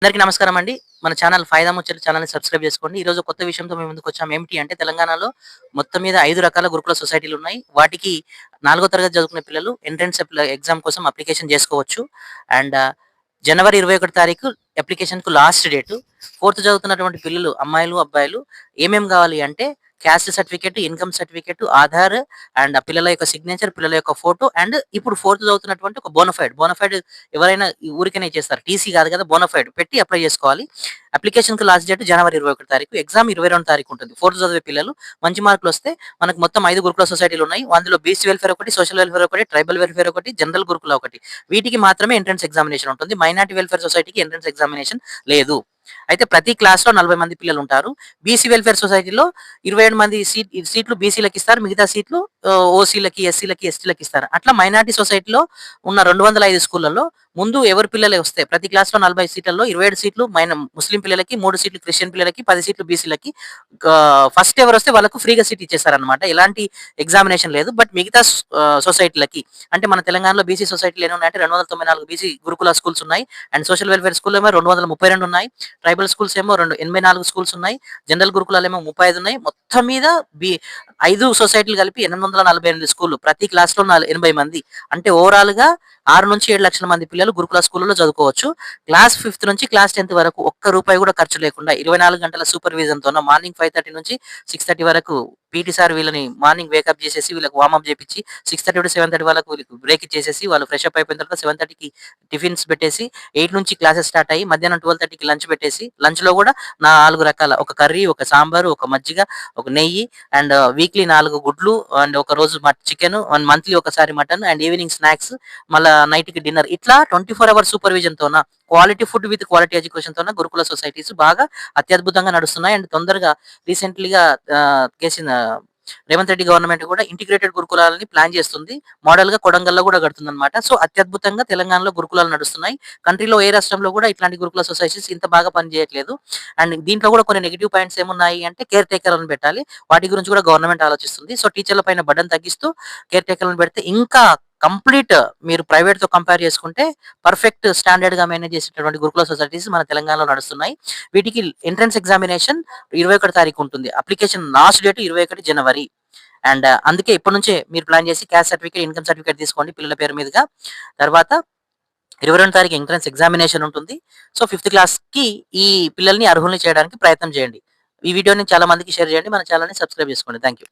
అందరికీ నమస్కారం అండి. మన ఛానల్ 'ఫాయిదా ముచ్చట్లు' ఛానల్‌ని సబ్స్క్రైబ్ చేసుకోండి. ఈరోజు కొత్త విషయంతో మీ ముందుకొచ్చాం. ఏమిటి అంటే తెలంగాణలో మొత్తం మీద 5 రకాల గురుకుల సొసైటీలున్నాయి. వాటికి 4వ తరగతి చదువుకునే పిల్లలు ఎంట్రన్స్ ఎగ్జామ్ కోసం అప్లికేషన్ చేసుకోవచ్చు. అండ్ జనవరి 21 తారీఖు అప్లికేషన్‌కు లాస్ట్ డేటు. 4థ్ చదువుతున్నటువంటి పిల్లలు అమ్మాయిలు, అబ్బాయిలు ఏమేం కావాలి అంటే caste certificate, income certificate, Aadhaar and ఆ పిల్లల యొక్క సిగ్నేచర్, పిల్లల యొక్క ఫోటో అండ్ ఇప్పుడు 4థ్ చదువుతున్నటువంటి ఒక బోనఫైడ్. బోనఫైడ్ ఎవరైనా ఈ ఊరికనే ఇచ్చేస్తారు. టీసీ కాదు కదా! బోనఫైడ్ పెట్టి అప్లై చేసుకోవాలి. అప్లికేషన్‌కి లాస్ట్ డేట్ జనవరి 21 తారీఖు. ఎగ్జామ్ 22 తారీఖు ఉంటుంది. 4థ్ చదివే పిల్లలు మంచి మార్కులొస్తే మనకు మొత్తం 5 గురుకుల సొసైటీలున్నాయి. అందులో బీసీ వెల్ఫేర్ ఒకటి, సోషల్ వెల్ఫేర్ ఒకటి, ట్రైబల్ వెల్ఫేర్ ఒకటి, జనరల్ గురుకుల ఒకటి. వీటికి మాత్రమే ఎంట్రన్స్ ఎగ్జామినేషన్ ఉంటుంది. మైనారిటీ వెల్ఫేర్ సొసైటీకి ఎంట్రన్స్ ఎగ్జామినేషన్ లేదు. అయితే ప్రతి క్లాస్‌లో 40 మంది పిల్లలుంటారు. బీసీ వెల్ఫేర్ సొసైటీలో 27 మంది సీట్లు బీసీలకి ఇస్తారు. మిగతా సీట్లు ఓసీలకి, ఎస్సీలకి, ఎస్టీలకి ఇస్తారు. అట్లా మైనారిటీ సొసైటీలో ఉన్న 205 స్కూళ్ళలో ముందు ఎవరి పిల్లలే వస్తే ప్రతి క్లాస్‌లో 40 సీట్లలో 27 సీట్లు ముస్లిం పిల్లలకి, 3 సీట్లు క్రిస్టియన్ పిల్లలకి, 10 సీట్లు బీసీలకి ఫస్ట్ ఎవరొస్తే వాళ్ళకు ఫ్రీగా సీట్ ఇచ్చేసారన్నమాట. ఎలాంటి ఎగ్జామినేషన్ లేదు. బట్ మిగతా సొసైటీలకి అంటే మన తెలంగాణలో బీసీ సొసైటీలు ఎన్ని ఉన్నాయంటే 294 బీసీ గురుకుల స్కూల్స్ ఉన్నాయి. అండ్ సోషల్ వెల్ఫేర్ స్కూల్ ఏమో 232 ఉన్నాయి. ట్రైబల్ స్కూల్స్ ఏమో 84 స్కూల్స్ ఉన్నాయి. జనరల్ గురుకులాలేమో 35 ఉన్నాయి. మొత్తం మీద 5 సొసైటీలు కలిపి 848 స్కూల్లు. ప్రతి క్లాస్‌లో 80 మంది. అంటే ఓవరాల్‌గా 6-7 లక్షల మంది పిల్లలు గురుకుల స్కూల్‌లో చదువుకోవచ్చు. క్లాస్ 5థ్ నుంచి క్లాస్ 10థ్ వరకు ఒక్క రూపాయి కూడా ఖర్చు లేకుండా 24 గంటల సూపర్విజన్‌తోన మార్నింగ్ 5:30 నుంచి 6:30 వరకు పీటీ సార్ వీళ్ళని మార్నింగ్ వేకప్ చేసేసి వీళ్ళకి వార్మప్ చేపించి 6:30-7:30 వాళ్ళకు వీళ్ళకి బ్రేక్ ఇచ్చేసేసి వాళ్ళు ఫ్రెష్ అప్ అయిపోయిన తర్వాత 7:30కి టిఫిన్స్ పెట్టేసి 8 నుంచి క్లాసెస్ స్టార్ట్ అయ్యి మధ్యాహ్నం 12:30కి లంచ్ పెట్టేసి లంచ్‌లో కూడా 4 రకాల ఒక కర్రీ, ఒక సాంబారు, ఒక మజ్జిగ, ఒక నెయ్యి అండ్ వీక్లీ 4 గుడ్లు అండ్ ఒక రోజు చికెను అండ్ మంత్లీ ఒకసారి మటన్ అండ్ ఈవినింగ్ స్నాక్స్ మళ్ళా నైట్‌కి డిన్నర్ ఇట్లా 24 అవర్స్ సూపర్విజన్‌తోన క్వాలిటీ ఫుడ్ విత్ క్వాలిటీ ఎడ్యుకేషన్‌తోన గురుకుల సొసైటీస్ బాగా అత్యద్భుతంగా నడుస్తున్నాయి. అండ్ తొందరగా రీసెంట్‌లీగా రేవంత్ రెడ్డి గవర్నమెంట్ కూడా ఇంటిగ్రేటెడ్ గురుకులాలని ప్లాన్ చేస్తుంది. మోడల్‌గా కొడంగల్‌లో కూడా కడుతుందన్నమాట. సో అత్యద్భుతంగా తెలంగాణలో గురుకులాలు నడుస్తున్నాయి. కంట్రీలో ఏ రాష్ట్రంలో కూడా ఇట్లాంటి గురుకుల సొసైటీస్ ఇంత బాగా పనిచేయట్లేదు. అండ్ దీంట్లో కూడా కొన్ని నెగెటివ్ పాయింట్స్ ఏమున్నాయి అంటే కేర్ టేకర్‌లను పెట్టాలి. వాటి గురించి కూడా గవర్నమెంట్ ఆలోచిస్తుంది. సో టీచర్ల పైన బర్డెన్ తగ్గిస్తూ కేర్ టేకర్‌లను పెడితే ఇంకా కంప్లీట్ మీరు ప్రైవేట్‌తో కంపేర్ చేసుకుంటే పర్ఫెక్ట్ స్టాండర్డ్‌గా మేనేజ్ చేసేటటువంటి గురుకుల సొసైటీస్ మన తెలంగాణలో నడుస్తున్నాయి. వీటికి ఎంట్రన్స్ ఎగ్జామినేషన్ 21 తారీఖు ఉంటుంది. Application last date 21 January. And అందుకే ఇప్పటి నుంచే మీరు ప్లాన్ చేసి క్యాస్ట్ సర్టిఫికేట్, ఇన్‌కమ్ సర్టిఫికేట్ తీసుకోండి పిల్లల పేరు మీదుగా. తర్వాత 22 తారీఖు ఎంట్రన్స్ ఎగ్జామినేషన్ ఉంటుంది. సో 5థ్ క్లాస్‌కి ఈ పిల్లల్ని అర్హుల్ని చేయడానికి ప్రయత్నం చేయండి. ఈ వీడియోని చాలా మందికి షేర్ చేయండి. మన ఛానెల్‌ని సబ్స్క్రైబ్ చేసుకోండి. Thank you.